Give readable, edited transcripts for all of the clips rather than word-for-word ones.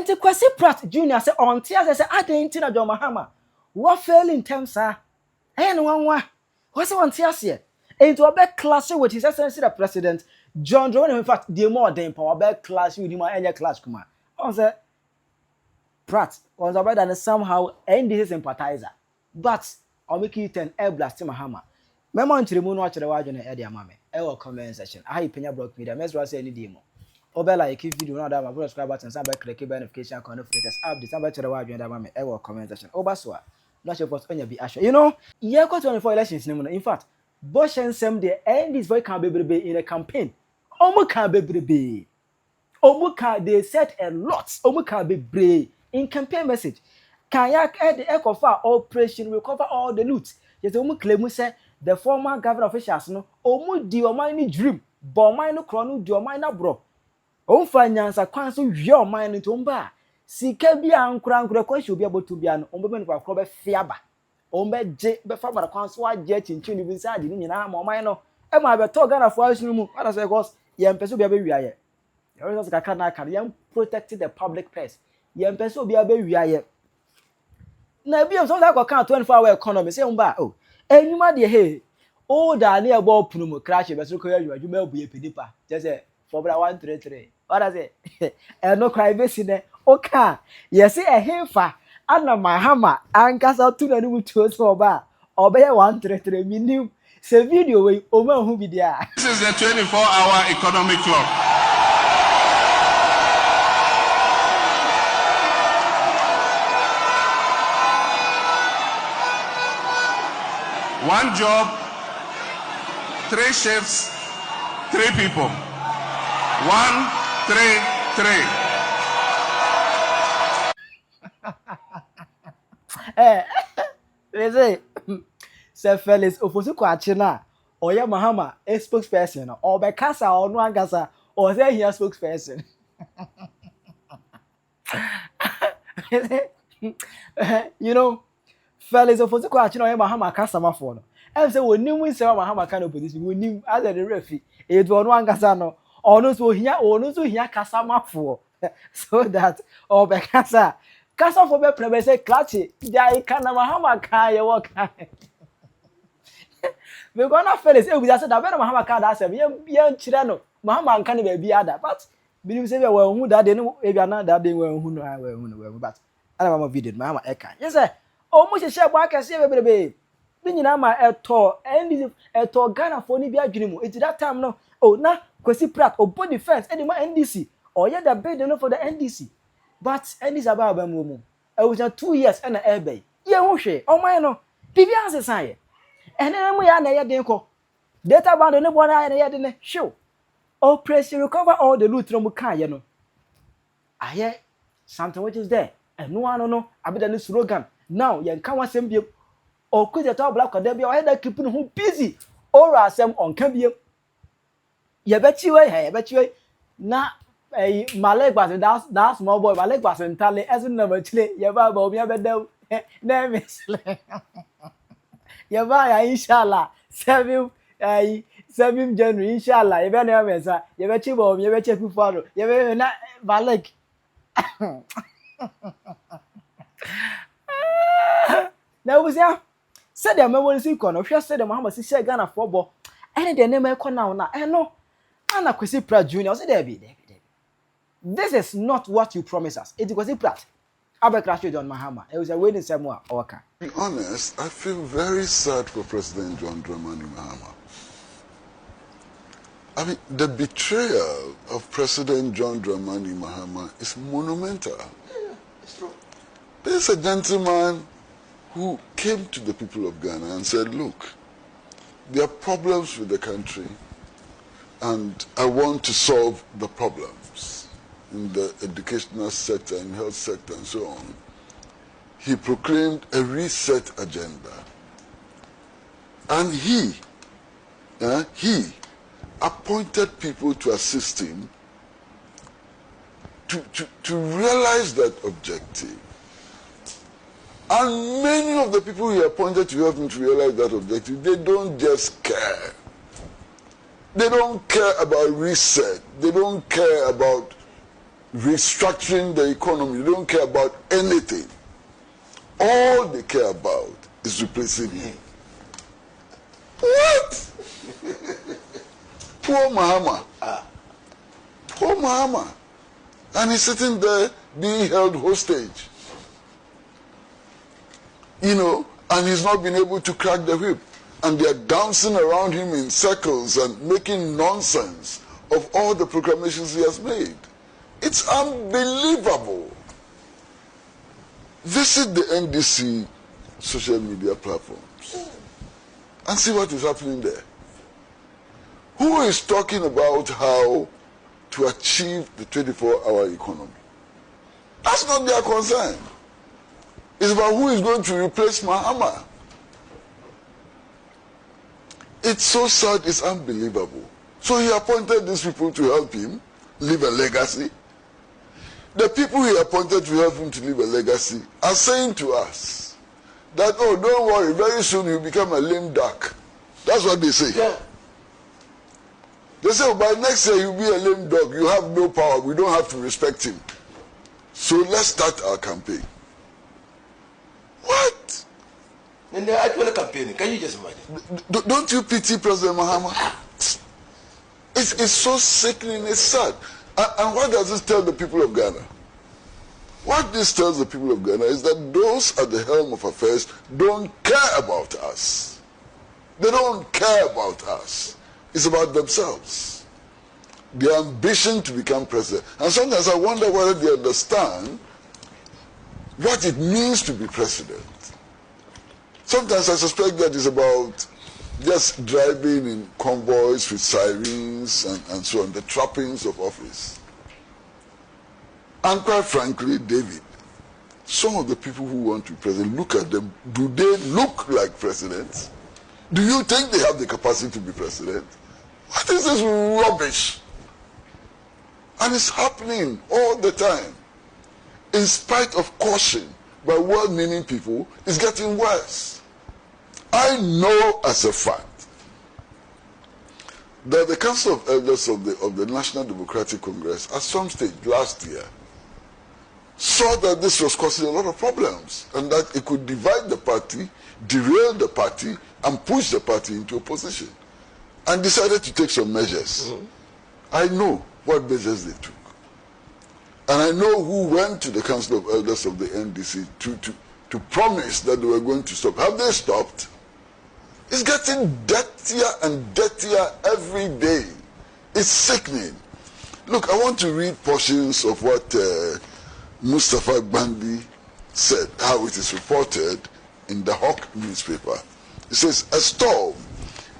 NDC Kwesi Pratt Jnr. say on tears say identity na John Mahama. What fail in terms sir? No one what's on tears here? Into a back clash with his excellency the president John Mahama. In fact, the more than power back clash with him any clash come on say Pratt was about than somehow NDC sympathizer. But I'll make it an air blast Mahama. Memo on the moon watch the wage on the Eddie Mame. Comment section. I PENYAH block media. Let's say any demo. Obela like if video not that my subscribe button, some back click notification icon of latest updates. Some back to the wage on the Mame. Comment section. Obaswa. Not your post on your be assured. You know, year 24 elections. In fact, Bush and Sam the end is very can be in a campaign. Omuka be. Omuka they said a lot. Omuka be brave in campaign message. Kayak at the echo far operation recover all the loot. Yes, Omu claim say the former government officials no Omu di omani dream, but mine no crown di omina bro. Finance a council your mind into umba. Si kebi ankura question be able to be an umbe for club fiaba. Ombe j be farmer council wa jet in tune inside the nyina ma mine e ma be to Ghana for house mu. What say cause yem person be wiaye. You just can yem protect the public purse. Yem person be wiaye. Na bi am so that go count 24-hour economy say umba oh enyuma de he o da na e bo punu mu crash be so ko ya adwuma bu ye pedipa just say for bra 133 what I say e no cry be si ne o ka yes e hemfa ana Mahama ankasa tu na ni mutuo so ba obe ye 133 minim se video we o ma hu bi dia. This is the 24-hour economic clock. One job, 3 shifts, 3 people. 1, 3, 3. They say, Sir Felix Ofosu Kwachina, or ya Mahama, a spokesperson, or Bekasa or Nwangasa, or say he a spokesperson. You know, Felix Ofosu Kwachina or ya Mahama customer phone. And so when you say Mahama kind of position, we knew as a referee, it was Nwangasa no, or no so here customer for. So that or Bekasa. Kasa for be prebese klachi dai kana Mahama kan ye work. We gonna Felix e we say that be Mahama kan that say ye chire no Mahama kan be bi ada but believe say we hu that dey no e bia na that dey we hu no we hu but ana mama video Mahama e kan yes say o mo hye bo akase be brebe ni nyina ma eto Ghana for ni bi adwene mu eti that time no oh na Kwesi Pratt obo defense e dey ma NDC or ye the bid no for the NDC. But NDC about Bamumu. I was 2 years and an airbay. Ye woshe, oh my no. Bibian say, and then we are na yadinko. Data band no one I yadin show. Operation recover all the loot from Muka, no. I hear something which is there, and no one no. I be the slogan. Now you can want some or could the top black or there be either keeping who busy or some on Cambium. You bet you I bet you na. My leg was that small boy, my leg was entirely as a number 3. Yaba, me abedel, name is Yaba, inshallah, 7 January, inshallah, you better have answer. You better chibo, you better check who follow. You better not my leg. Now was ya said the memory sequence, or just said the Mahama said Ghana football, and the name I call now, and no, Anna Kwesi Pratt Jnr. said there be. This is not what you promised us. It was a Pratt. Abekrashe John Mahama. It was a waiting somewhere. To be honest, I feel very sad for President John Mahama. I mean, the betrayal of President John Mahama is monumental. Yeah, it's true. There's a gentleman who came to the people of Ghana and said, look, there are problems with the country and I want to solve the problems in the educational sector, in health sector, and so on. He proclaimed a reset agenda. And he appointed people to assist him to realize that objective. And many of the people he appointed to help him to realize that objective, they don't just care. They don't care about reset. They don't care about restructuring the economy. They don't care about anything. All they care about is replacing him. What? Poor Mahama. Poor Mahama. And he's sitting there being held hostage. You know, and he's not been able to crack the whip. And they're dancing around him in circles and making nonsense of all the proclamations he has made. It's unbelievable. Visit the NDC social media platforms and see what is happening there. Who is talking about how to achieve the 24-hour economy? That's not their concern. It's about who is going to replace Mahama. It's so sad, it's unbelievable. So he appointed these people to help him leave a legacy. The people he appointed to help him to leave a legacy are saying to us that, oh, don't worry, very soon he'll become a lame duck. That's what they say. Yeah. They say, oh, by next year he'll be a lame dog. You have no power. We don't have to respect him. So let's start our campaign. What? And they're actually campaigning. Can you just imagine? Don't you pity President Mahama? It's so sickening, it's sad. And what does this tell the people of Ghana? What this tells the people of Ghana is that those at the helm of affairs don't care about us. They don't care about us. It's about themselves. Their ambition to become president. And sometimes I wonder whether they understand what it means to be president. Sometimes I suspect that it's about just driving in convoys with sirens and so on, the trappings of office. And quite frankly, David, some of the people who want to be president, look at them. Do they look like presidents? Do you think they have the capacity to be president? What is this rubbish? And it's happening all the time. In spite of caution by well-meaning people, it's getting worse. I know as a fact that the Council of Elders of the National Democratic Congress at some stage last year saw that this was causing a lot of problems and that it could divide the party, derail the party, and push the party into opposition, and decided to take some measures. I know what measures they took. And I know who went to the Council of Elders of the NDC to promise that they were going to stop. Have they stopped? It's getting dirtier and dirtier every day. It's sickening. Look, I want to read portions of what Mustafa Bandi said, how it is reported in the Hawk newspaper. It says, a storm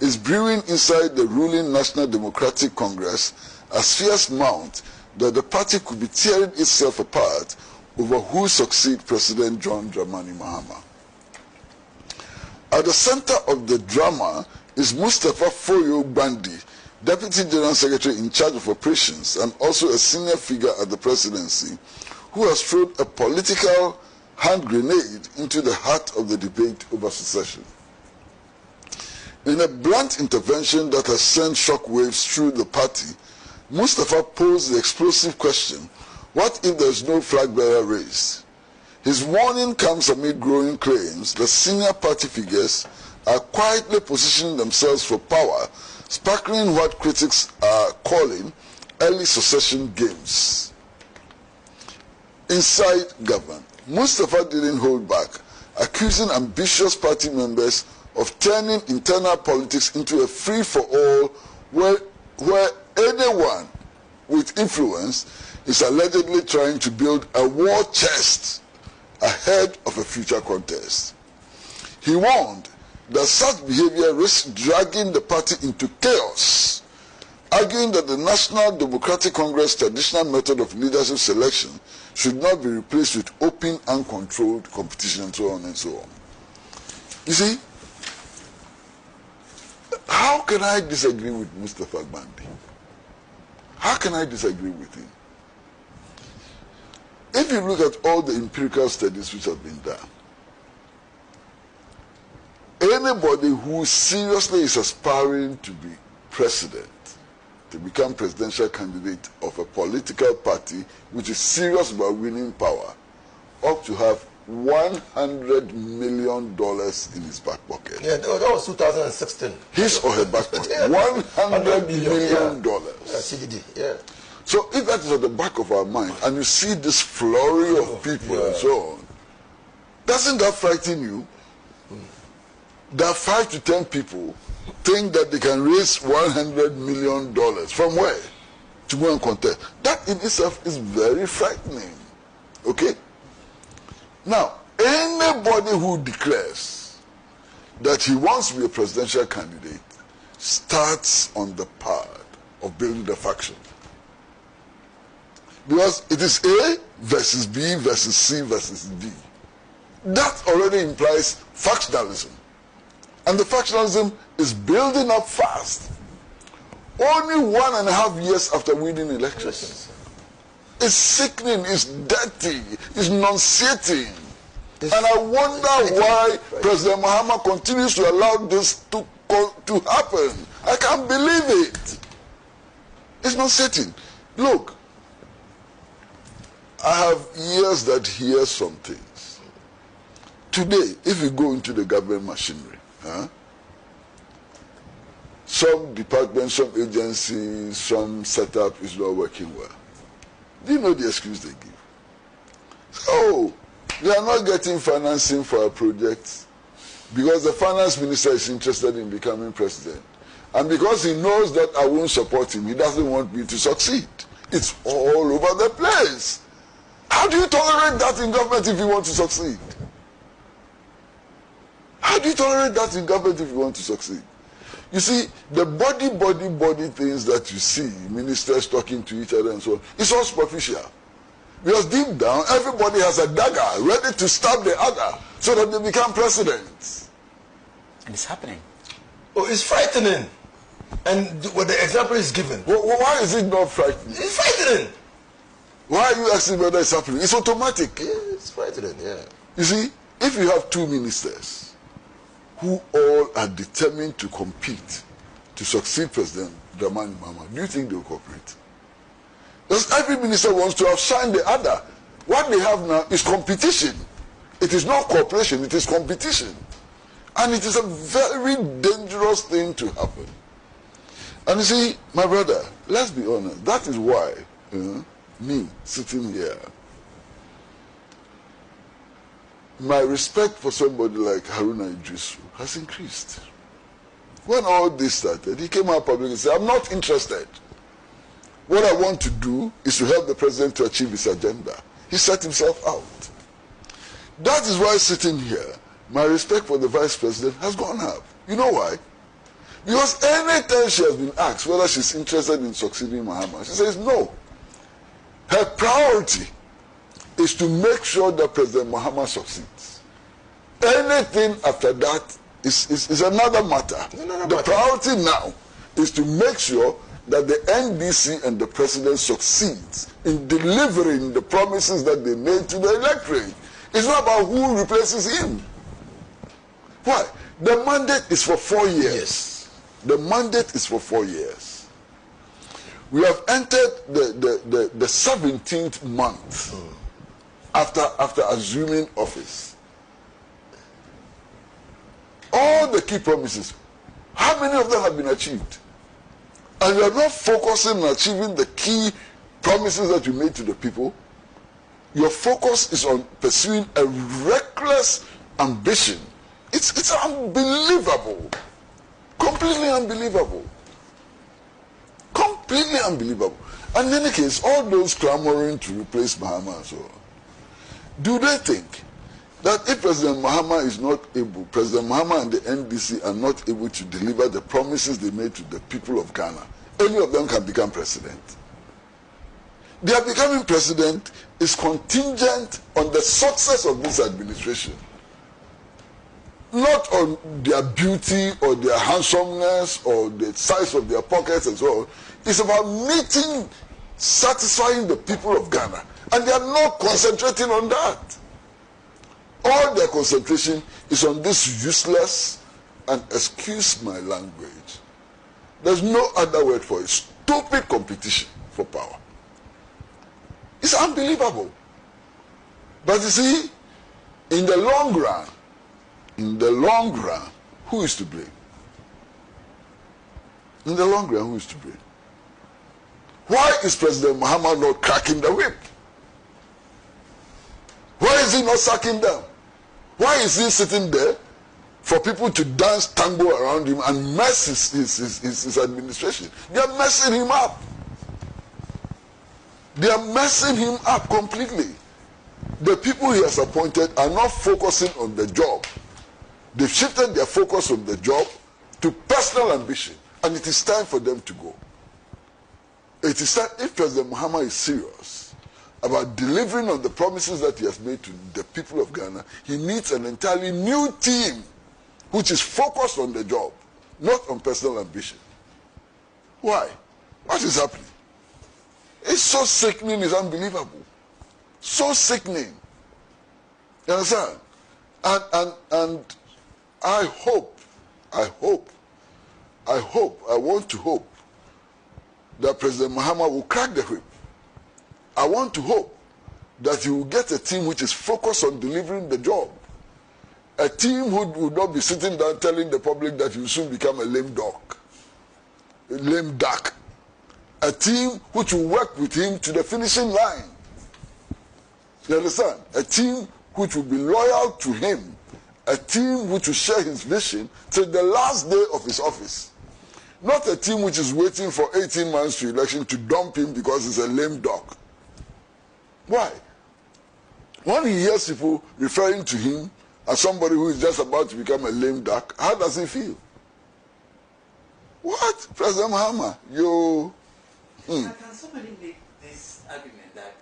is brewing inside the ruling National Democratic Congress as fears mount that the party could be tearing itself apart over who succeed President John Dramani Mahama. At the center of the drama is Mustafa Foyo Bandi, Deputy General Secretary in charge of operations and also a senior figure at the presidency, who has thrown a political hand grenade into the heart of the debate over succession. In a blunt intervention that has sent shockwaves through the party, Mustafa posed the explosive question, what if there is no flag bearer raised? His warning comes amid growing claims that senior party figures are quietly positioning themselves for power, sparkling what critics are calling early succession games. Inside government, Mustafa didn't hold back, accusing ambitious party members of turning internal politics into a free-for-all where anyone with influence is allegedly trying to build a war chest ahead of a future contest. He warned that such behavior risks dragging the party into chaos, arguing that the National Democratic Congress traditional method of leadership selection should not be replaced with open and controlled competition and so on and so on. You see, how can I disagree with Mustafa Bandi? How can I disagree with him? If you look at all the empirical studies which have been done, anybody who seriously is aspiring to be president to become presidential candidate of a political party which is serious about winning power ought to have $100 million in his back pocket. Yeah, that was 2016. His or her back pocket. $100 million. Yeah, CDD, yeah. So if that is at the back of our mind, and you see this flurry of people and so on, doesn't that frighten you? That 5 to 10 people think that they can raise $100 million from where? To go and contest. That in itself is very frightening. Okay? Now, anybody who declares that he wants to be a presidential candidate starts on the path of building the faction. Because it is A versus B versus C versus D. That already implies factionalism. And the factionalism is building up fast. Only 1.5 years after winning elections. It's sickening, it's dirty, it's nauseating. And I wonder why President Mahama continues to allow this to happen. I can't believe it. It's nauseating. Look, I have ears that hear some things. Today, if you go into the government machinery, some departments, some agencies, some setup is not working well. Do you know the excuse they give? Oh, we are not getting financing for our projects because the finance minister is interested in becoming president. And because he knows that I won't support him, he doesn't want me to succeed. It's all over the place. How do you tolerate that in government if you want to succeed? How do you tolerate that in government if you want to succeed? You see, the body things that you see, ministers talking to each other and so on, it's all superficial. Because deep down, everybody has a dagger ready to stab the other so that they become presidents. And it's happening. Oh, it's frightening. And what the example is given. Why is it not frightening? It's frightening. Why are you asking whether it's happening? It's automatic. Yeah, it's frightening, yeah. You see, if you have 2 ministers who all are determined to compete to succeed President Dramani Mahama, do you think they will cooperate? Because every minister wants to outshine the other. What they have now is competition. It is not cooperation, it is competition. And it is a very dangerous thing to happen. And you see, my brother, let's be honest, that is why me sitting here, my respect for somebody like Haruna Idrisu has increased. When all this started, he came out publicly and said, I'm not interested. What I want to do is to help the president to achieve his agenda. He set himself out. That is why sitting here, my respect for the vice president has gone up. You know why? Because anytime she has been asked whether she's interested in succeeding Mahama, she says no. Her priority is to make sure that President Mahama succeeds. Anything after that is another matter. The priority now is to make sure that the NDC and the president succeeds in delivering the promises that they made to the electorate. It's not about who replaces him. Why? The mandate is for 4 years. Yes. The mandate is for 4 years. We have entered the 17th month after assuming office. All the key promises, how many of them have been achieved? And you are not focusing on achieving the key promises that you made to the people. Your focus is on pursuing a reckless ambition. It's unbelievable. Completely unbelievable. Completely unbelievable. And in any case, all those clamoring to replace Mahama and so on, do they think that if President Mahama is not able, President Mahama and the NDC are not able to deliver the promises they made to the people of Ghana, any of them can become president? Their becoming president is contingent on the success of this administration. Not on their beauty or their handsomeness or the size of their pockets and so on. It's about meeting, satisfying the people of Ghana. And they are not concentrating on that. All their concentration is on this useless, and excuse my language, there's no other word for it, stupid competition for power. It's unbelievable. But you see, in the long run, who is to blame? In the long run, who is to blame? Why is President Mahama not cracking the whip? Why is he not sacking them? Why is he sitting there for people to dance tango around him and mess his administration? They are messing him up. They are messing him up completely. The people he has appointed are not focusing on the job. They've shifted their focus from the job to personal ambition, and it is time for them to go. It is time, if President Mahama is serious about delivering on the promises that he has made to the people of Ghana, he needs an entirely new team which is focused on the job, not on personal ambition. Why? What is happening? It's so sickening, it's unbelievable. So sickening. You understand? And I want to hope that President Mahama will crack the whip. I want to hope that he will get a team which is focused on delivering the job. A team who would not be sitting down telling the public that he will soon become a lame duck. A lame duck. A team which will work with him to the finishing line. You understand? A team which will be loyal to him. A team which will share his vision till the last day of his office. Not a team which is waiting for 18 months to election to dump him because he's a lame duck. Why? When he hears people referring to him as somebody who is just about to become a lame duck, how does he feel? What? President Mahama, you... Can somebody make this argument that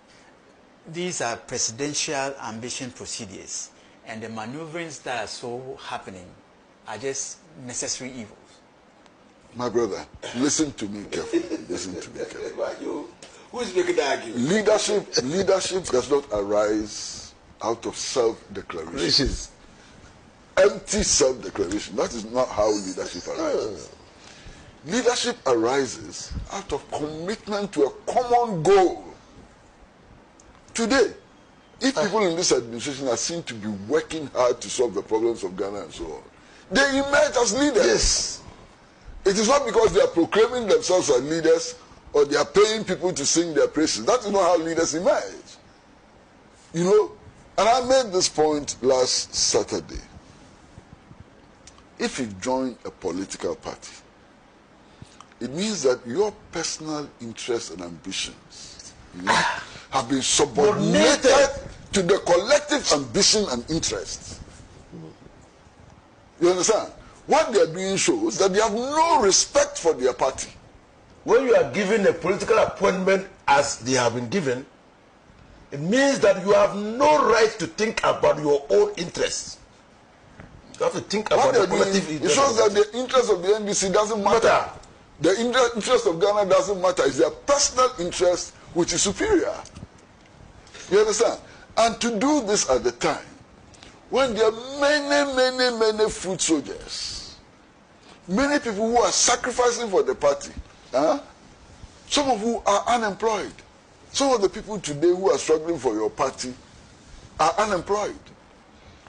these are presidential ambition procedures and the maneuverings that are so happening are just necessary evils? My brother, listen to me carefully. Listen to me carefully. Who is making the argument? Leadership does not arise out of self-declaration. Empty self-declaration. That is not how leadership arises. Leadership arises out of commitment to a common goal. Today, if people in this administration are seen to be working hard to solve the problems of Ghana and so on, they emerge as leaders. Yes. It is not because they are proclaiming themselves as leaders or they are paying people to sing their praises. That is not how leaders emerge. You know, and I made this point last Saturday. If you join a political party, it means that your personal interests and ambitions have been subordinated to the collective ambition and interests. You understand? What they are doing shows that they have no respect for their party. When you are given a political appointment as they have been given, it means that you have no right to think about your own interests. You have to think about the collective interests. It shows that the interest of the NDC doesn't matter. The interest of Ghana doesn't matter. It's their personal interest which is superior. You understand? And to do this at the time when there are many foot soldiers, many people who are sacrificing for the party, some of who are unemployed. Some of the people today who are struggling for your party are unemployed.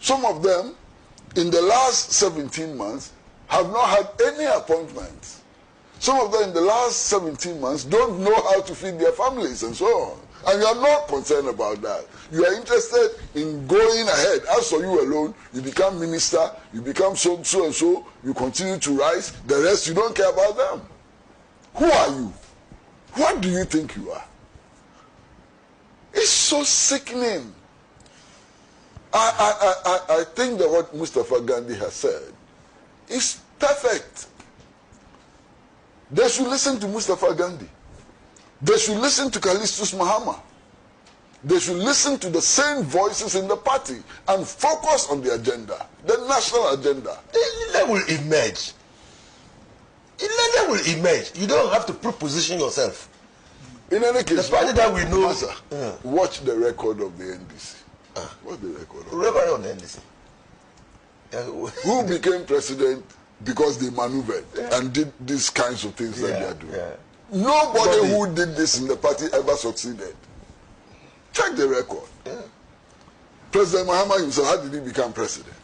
Some of them, in the last 17 months, have not had any appointments. Some of them in the last 17 months don't know how to feed their families and so on. And you are not concerned about that. You are interested in going ahead. As for you alone, you become minister, you become so and so, you continue to rise. The rest, you don't care about them. Who are you? What do you think you are? It's so sickening. I think that what Mustafa Gandhi has said is perfect. They should listen to Mustafa Gandhi. They should listen to Callistus Mahama. They should listen to the same voices in the party and focus on the agenda, the national agenda. Leader will emerge. Leader will emerge. You don't have to preposition yourself. In any case, the party that we know, watch the record of the NDC. What's the record of the NDC? Who became president because they maneuvered and did these kinds of things that they are doing. Nobody who did this in the party ever succeeded. Check the record. Yeah. President Mahama himself, how did he become president?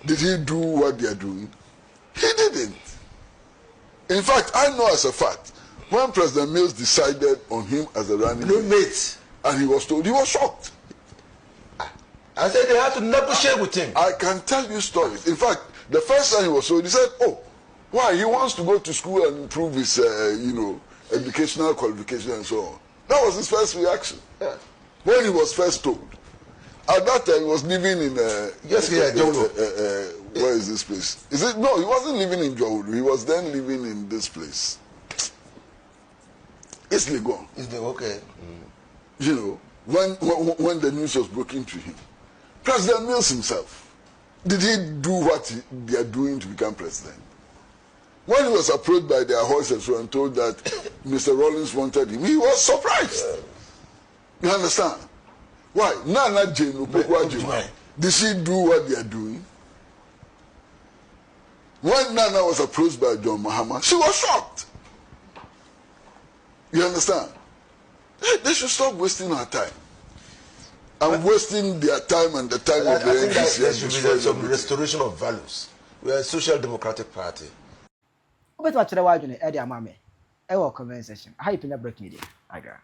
Did he do what they are doing? He didn't. In fact, I know as a fact, when President Mills decided on him as a running mate, and he was told, he was shocked. I said they had to negotiate with him. I can tell you stories. In fact, the first time he was told, he said, oh, why? He wants to go to school and improve his, educational qualification and so on. That was his first reaction. Yeah. When he was first told. At that time, he was living in where is this place? Is it? No, he wasn't living in Johulu. He was then living in this place. It's Legon. Okay. You know, when the news was broken to him, President Mills himself, did he do what they are doing to become president? When he was approached by their horses and told that Mr. Rawlings wanted him, he was surprised. You understand? Why? Nana Jane Opokwa Juma. Did she do what they are doing? When Nana was approached by John Mahama, she was shocked. You understand? They should stop wasting our time. And wasting their time and the time of the NDC. I think that there should be some restoration of values. We are a social democratic party. Obeto achire wadwene e de amame. E wo comment section. How you pin break media. Aga.